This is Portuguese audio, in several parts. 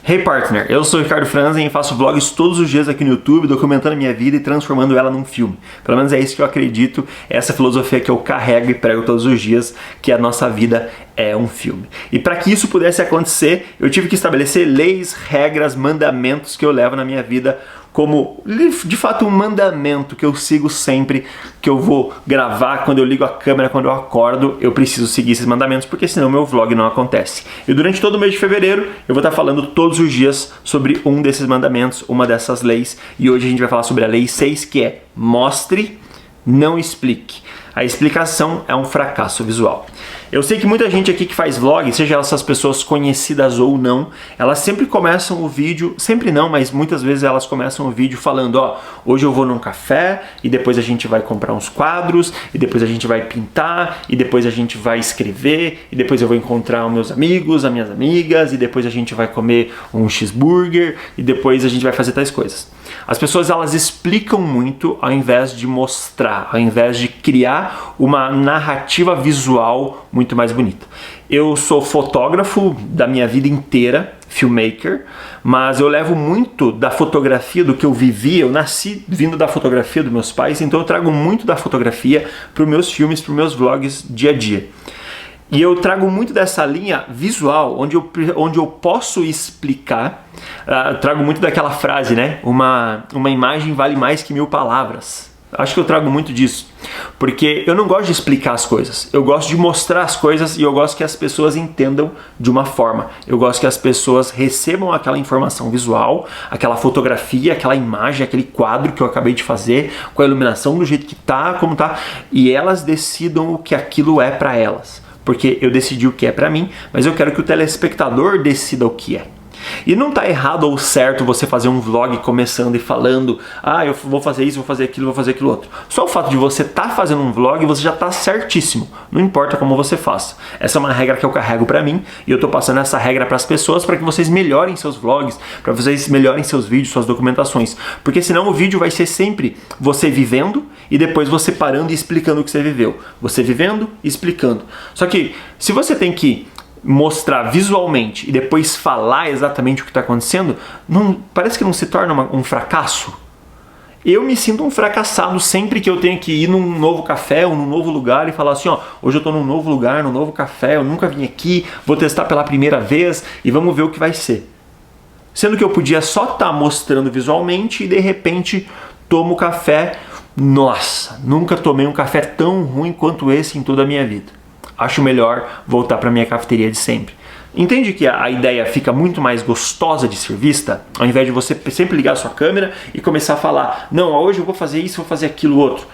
Hey partner, eu sou o Ricardo Franzen e faço vlogs todos os dias aqui no YouTube, documentando a minha vida e transformando ela num filme. Pelo menos é isso que eu acredito, essa filosofia que eu carrego e prego todos os dias, que a nossa vida é um filme. E para que isso pudesse acontecer, eu tive que estabelecer leis, regras, mandamentos que eu levo na minha vida como, de fato, um mandamento que eu sigo sempre, que eu vou gravar quando eu ligo a câmera, quando eu acordo, eu preciso seguir esses mandamentos, porque senão meu vlog não acontece. E durante todo o mês de fevereiro, eu vou estar falando todos os dias sobre um desses mandamentos, uma dessas leis, e hoje a gente vai falar sobre a lei 6, que é mostre, não explique. A explicação é um fracasso visual. Eu sei que muita gente aqui que faz vlog, seja essas pessoas conhecidas ou não, elas sempre começam o vídeo, sempre não, mas muitas vezes elas começam o vídeo falando, ó, hoje eu vou num café e depois a gente vai comprar uns quadros e depois a gente vai pintar e depois a gente vai escrever e depois eu vou encontrar os meus amigos, as minhas amigas e depois a gente vai comer um cheeseburger e depois a gente vai fazer tais coisas. As pessoas, elas explicam muito ao invés de mostrar, ao invés de criar uma narrativa visual muito mais bonita. Eu sou fotógrafo da minha vida inteira, filmmaker, mas eu levo muito da fotografia do que eu vivi, eu nasci vindo da fotografia dos meus pais, então eu trago muito da fotografia para os meus filmes, para os meus vlogs dia a dia. E eu trago muito dessa linha visual, onde eu posso explicar, trago muito daquela frase, né? Uma imagem vale mais que 1000 palavras. Acho que eu trago muito disso, porque eu não gosto de explicar as coisas, eu gosto de mostrar as coisas e eu gosto que as pessoas entendam de uma forma. Eu gosto que as pessoas recebam aquela informação visual, aquela fotografia, aquela imagem, aquele quadro que eu acabei de fazer, com a iluminação do jeito que tá, como tá, e elas decidam o que aquilo é para elas. Porque eu decidi o que é pra mim, mas eu quero que o telespectador decida o que é. E não tá errado ou certo você fazer um vlog começando e falando, ah, eu vou fazer isso, vou fazer aquilo outro. Só o fato de você tá fazendo um vlog, você já tá certíssimo. Não importa como você faça. Essa é uma regra que eu carrego pra mim e eu tô passando essa regra pras pessoas para que vocês melhorem seus vlogs, para vocês melhorem seus vídeos, suas documentações. Porque senão o vídeo vai ser sempre você vivendo e depois você parando e explicando o que você viveu. Você vivendo e explicando. Só que se você tem que mostrar visualmente e depois falar exatamente o que está acontecendo, parece que não se torna um fracasso. Eu me sinto um fracassado sempre que eu tenho que ir num novo café ou num novo lugar e falar assim, ó, hoje eu estou num novo lugar, num novo café, eu nunca vim aqui, vou testar pela primeira vez e vamos ver o que vai ser. Sendo que eu podia só estar mostrando visualmente e de repente tomo café, nossa, nunca tomei um café tão ruim quanto esse em toda a minha vida. Acho melhor voltar para minha cafeteria de sempre. Entende que a ideia fica muito mais gostosa de ser vista? Ao invés de você sempre ligar a sua câmera e começar a falar, não, hoje eu vou fazer isso, vou fazer aquilo outro.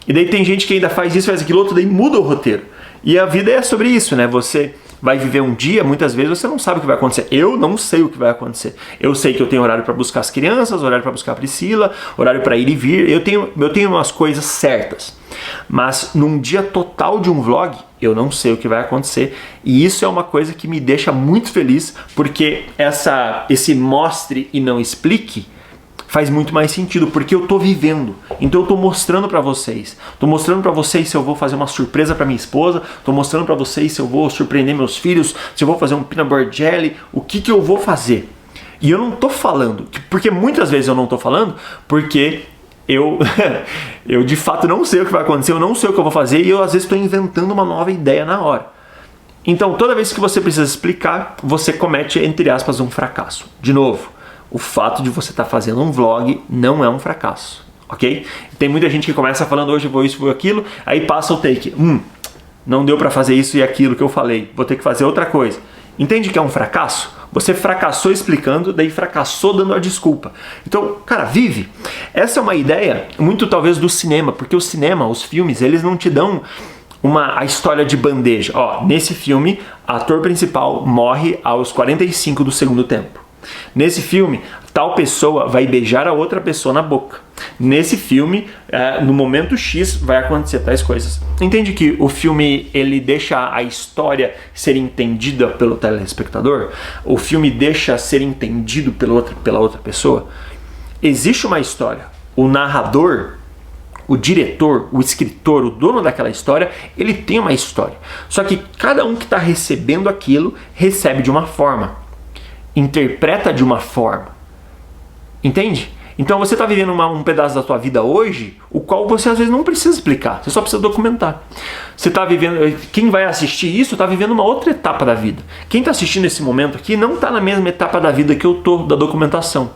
E daí tem gente que ainda faz isso, faz aquilo outro, daí muda o roteiro. E a vida é sobre isso, né? Você vai viver um dia, muitas vezes você não sabe o que vai acontecer. Eu não sei o que vai acontecer. Eu sei que eu tenho horário para buscar as crianças, horário para buscar a Priscila, horário para ir e vir. Eu tenho umas coisas certas. Mas num dia total de um vlog, eu não sei o que vai acontecer. E isso é uma coisa que me deixa muito feliz, porque esse mostre e não explique faz muito mais sentido, porque eu tô vivendo. Então eu tô mostrando pra vocês. Tô mostrando pra vocês se eu vou fazer uma surpresa pra minha esposa, tô mostrando pra vocês se eu vou surpreender meus filhos, se eu vou fazer um peanut butter jelly, o que eu vou fazer. E eu não tô falando, porque muitas vezes eu não tô falando, porque eu de fato não sei o que vai acontecer, eu não sei o que eu vou fazer e eu às vezes estou inventando uma nova ideia na hora. Então toda vez que você precisa explicar, você comete, entre aspas, um fracasso. De novo, o fato de você estar fazendo um vlog não é um fracasso, ok? Tem muita gente que começa falando hoje eu vou isso, vou aquilo, aí passa o take, não deu para fazer isso e aquilo que eu falei, vou ter que fazer outra coisa. Entende que é um fracasso? Você fracassou explicando, daí fracassou dando a desculpa. Então, cara, vive. Essa é uma ideia muito talvez do cinema, porque o cinema, os filmes, eles não te dão a história de bandeja. Ó, nesse filme, o ator principal morre aos 45 do segundo tempo. Nesse filme, tal pessoa vai beijar a outra pessoa na boca. Nesse filme, no momento X, vai acontecer tais coisas. Entende que o filme, ele deixa a história ser entendida pelo telespectador? O filme deixa ser entendido pela outra pessoa? Existe uma história. O narrador, o diretor, o escritor, o dono daquela história, ele tem uma história. Só que cada um que está recebendo aquilo, recebe de uma forma. interpreta de uma forma. Entende? Então você está vivendo um pedaço da sua vida hoje, o qual você às vezes não precisa explicar, você só precisa documentar. Você está vivendo, quem vai assistir isso está vivendo uma outra etapa da vida. Quem está assistindo esse momento aqui não está na mesma etapa da vida que eu estou, da documentação.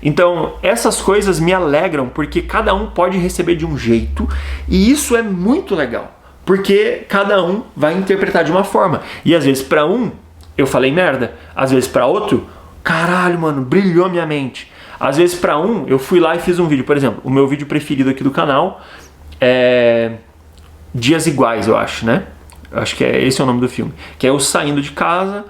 Então essas coisas me alegram porque cada um pode receber de um jeito e isso é muito legal, porque cada um vai interpretar de uma forma. E às vezes para um eu falei merda, às vezes para outro, caralho mano, brilhou minha mente. Às vezes para um, eu fui lá e fiz um vídeo, por exemplo, o meu vídeo preferido aqui do canal é Dias Iguais, eu acho, né? Eu acho que esse é o nome do filme. Que é eu saindo de casa,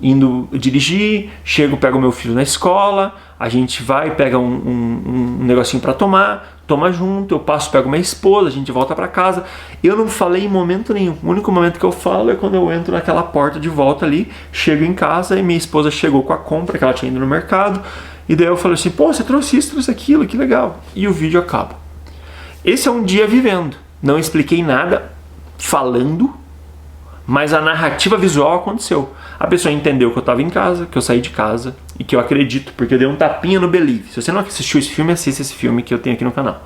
indo dirigir, chego, pego meu filho na escola, a gente vai, pega um negocinho para tomar, toma junto, eu passo, pego minha esposa, a gente volta para casa. Eu não falei em momento nenhum. O único momento que eu falo é quando eu entro naquela porta de volta ali, chego em casa e minha esposa chegou com a compra que ela tinha ido no mercado. E daí eu falei assim, pô, você trouxe isso, trouxe aquilo, que legal. E o vídeo acaba. Esse é um dia vivendo. Não expliquei nada falando, mas a narrativa visual aconteceu. A pessoa entendeu que eu estava em casa, que eu saí de casa e que eu acredito, porque eu dei um tapinha no Believe. Se você não assistiu esse filme, assista esse filme que eu tenho aqui no canal.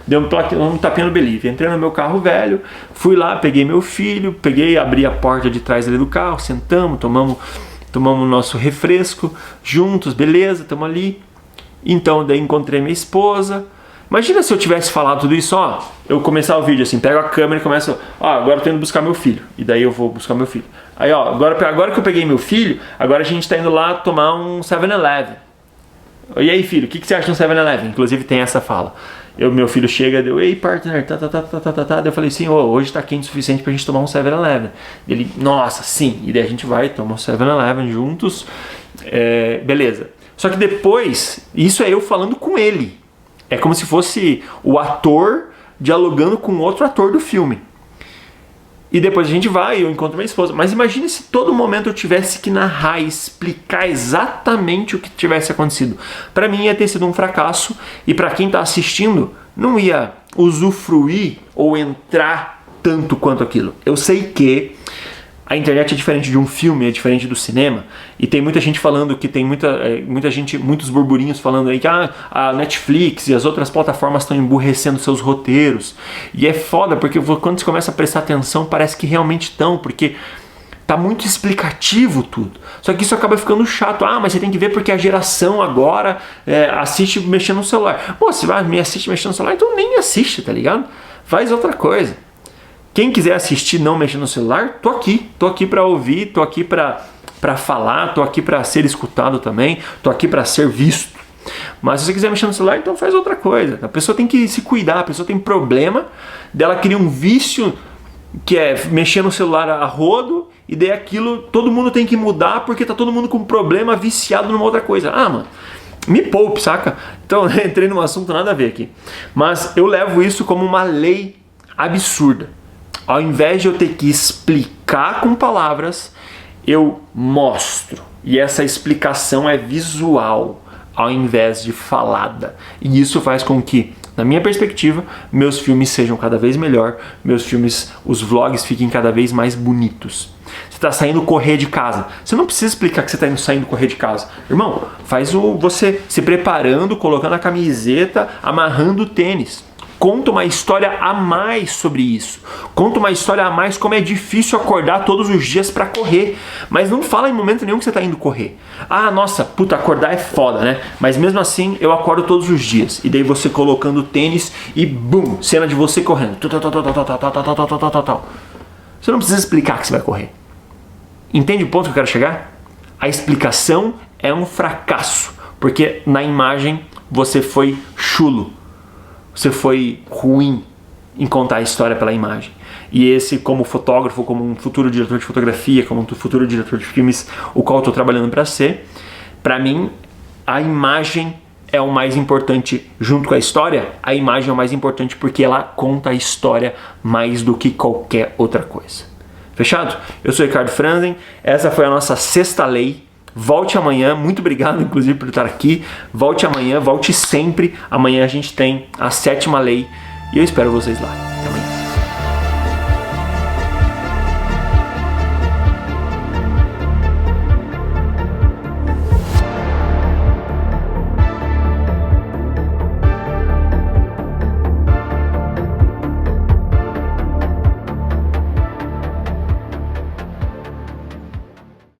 Dei um tapinha no Believe. Entrei no meu carro velho, fui lá, peguei meu filho, abri a porta de trás ali do carro, sentamos, tomamos o nosso refresco juntos, beleza, estamos ali. Então daí encontrei minha esposa. Imagina se eu tivesse falado tudo isso, ó, eu começar o vídeo assim, pego a câmera e começo, ó, agora eu tô indo buscar meu filho. E daí eu vou buscar meu filho. Aí ó, agora que eu peguei meu filho, agora a gente tá indo lá tomar um 7-Eleven. E aí filho, o que você acha de um 7-Eleven? Inclusive tem essa fala. Meu filho chega, deu, ei partner, daí eu falei assim, hoje tá quente o suficiente pra gente tomar um 7-Eleven. Ele, nossa, sim. E daí a gente vai, toma um 7-Eleven juntos, beleza. Só que depois, isso é eu falando com ele. É como se fosse o ator dialogando com outro ator do filme. E depois a gente vai, eu encontro minha esposa. Mas imagine se todo momento eu tivesse que narrar e explicar exatamente o que tivesse acontecido. Para mim ia ter sido um fracasso e para quem está assistindo não ia usufruir ou entrar tanto quanto aquilo. Eu sei que a internet é diferente de um filme, é diferente do cinema, e tem muita gente falando que tem muitos burburinhos falando aí que a Netflix e as outras plataformas estão emburrecendo seus roteiros. E é foda, porque quando você começa a prestar atenção, parece que realmente estão, porque tá muito explicativo tudo. Só que isso acaba ficando chato. Mas você tem que ver porque a geração agora assiste mexendo no celular. Pô, se vai me assiste mexendo no celular, então nem assiste, tá ligado? Faz outra coisa. Quem quiser assistir não mexendo no celular, tô aqui para ouvir, tô aqui para falar, tô aqui para ser escutado também, tô aqui para ser visto. Mas se você quiser mexer no celular, então faz outra coisa. A pessoa tem que se cuidar, a pessoa tem problema, dela cria um vício que é mexer no celular a rodo, e daí aquilo todo mundo tem que mudar porque tá todo mundo com problema viciado numa outra coisa. Mano, me poupe, saca? Então entrei num assunto nada a ver aqui. Mas eu levo isso como uma lei absurda. Ao invés de eu ter que explicar com palavras, eu mostro. E essa explicação é visual, ao invés de falada. E isso faz com que, na minha perspectiva, meus filmes sejam cada vez melhor, os vlogs fiquem cada vez mais bonitos. Você está saindo correr de casa. Você não precisa explicar que você está saindo correr de casa. Irmão, faz você se preparando, colocando a camiseta, amarrando o tênis. Conta uma história a mais sobre isso. Conta uma história a mais como é difícil acordar todos os dias para correr. Mas não fala em momento nenhum que você está indo correr. Nossa, puta, acordar é foda, né? Mas mesmo assim, eu acordo todos os dias. E daí você colocando o tênis e bum, cena de você correndo. Você não precisa explicar que você vai correr. Entende o ponto que eu quero chegar? A explicação é um fracasso. Porque na imagem você foi chulo. Você foi ruim em contar a história pela imagem. E esse, como fotógrafo, como um futuro diretor de fotografia, como um futuro diretor de filmes, o qual eu estou trabalhando para ser, para mim, a imagem é o mais importante junto com a história. A imagem é o mais importante porque ela conta a história mais do que qualquer outra coisa. Fechado? Eu sou Ricardo Franzen, essa foi a nossa 6ª lei. Volte amanhã, muito obrigado inclusive por estar aqui. Volte amanhã, volte sempre. Amanhã a gente tem a 7ª lei e eu espero vocês lá.